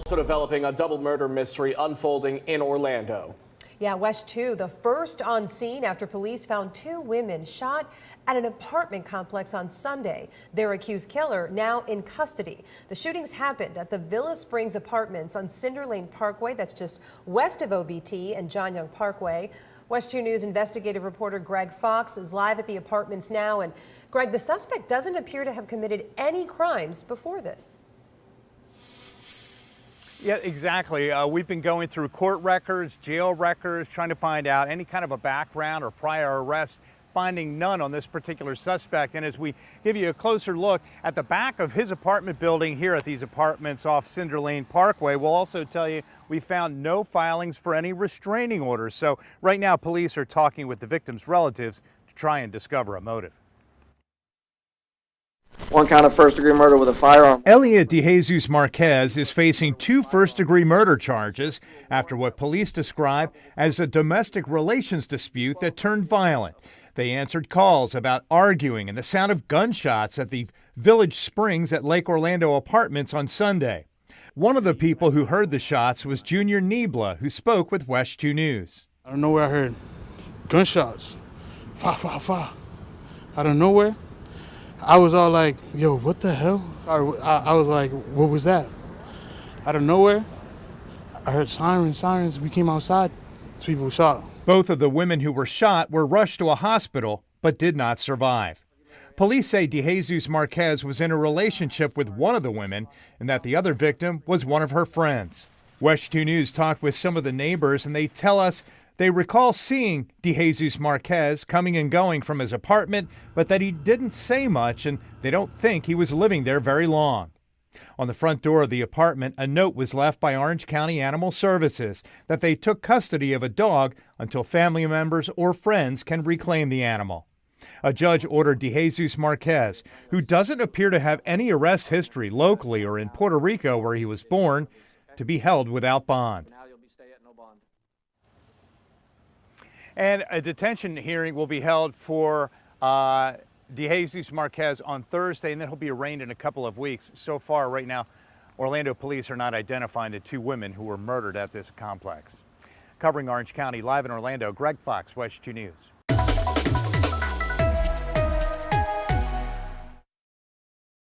Also developing a double murder mystery unfolding in Orlando. Yeah, West 2, the first on scene after police found two women shot at an apartment complex on Sunday. Their accused killer now in custody. The shootings happened at the Villa Springs Apartments on Cinder Lane Parkway, that's just west of OBT and John Young Parkway. West 2 News investigative reporter Greg Fox is live at the apartments now. And Greg, the suspect doesn't appear to have committed any crimes before this. Yeah, exactly. We've been going through court records, jail records, trying to find out any kind of a background or prior arrest, finding none on this particular suspect. And as we give you a closer look at the back of his apartment building here at these apartments off Cinder Lane Parkway, we'll also tell you we found no filings for any restraining orders. So right now, police are talking with the victim's relatives to try and discover a motive. One count of first-degree murder with a firearm. Elliot DeJesus Marquez is facing two first-degree murder charges after what police describe as a domestic relations dispute that turned violent. They answered calls about arguing and the sound of gunshots at the Village Springs at Lake Orlando Apartments on Sunday. One of the people who heard the shots was Junior Niebla, who spoke with West 2 News. Out of nowhere, I heard gunshots. Fa, fa, fa. Out of nowhere. I was all like, yo, what the hell? I was like, what was that? Out of nowhere, I heard sirens. We came outside, people were shot. Both of the women who were shot were rushed to a hospital, but did not survive. Police say DeJesus Marquez was in a relationship with one of the women and that the other victim was one of her friends. West 2 News talked with some of the neighbors, and they tell us they recall seeing DeJesus Marquez coming and going from his apartment, but that he didn't say much, and they don't think he was living there very long. On the front door of the apartment, a note was left by Orange County Animal Services that they took custody of a dog until family members or friends can reclaim the animal. A judge ordered DeJesus Marquez, who doesn't appear to have any arrest history locally or in Puerto Rico where he was born, to be held without bond. And a detention hearing will be held for DeJesus Marquez on Thursday, and then he'll be arraigned in a couple of weeks. So far, right now, Orlando police are not identifying the two women who were murdered at this complex. Covering Orange County, live in Orlando, Greg Fox, West 2 News.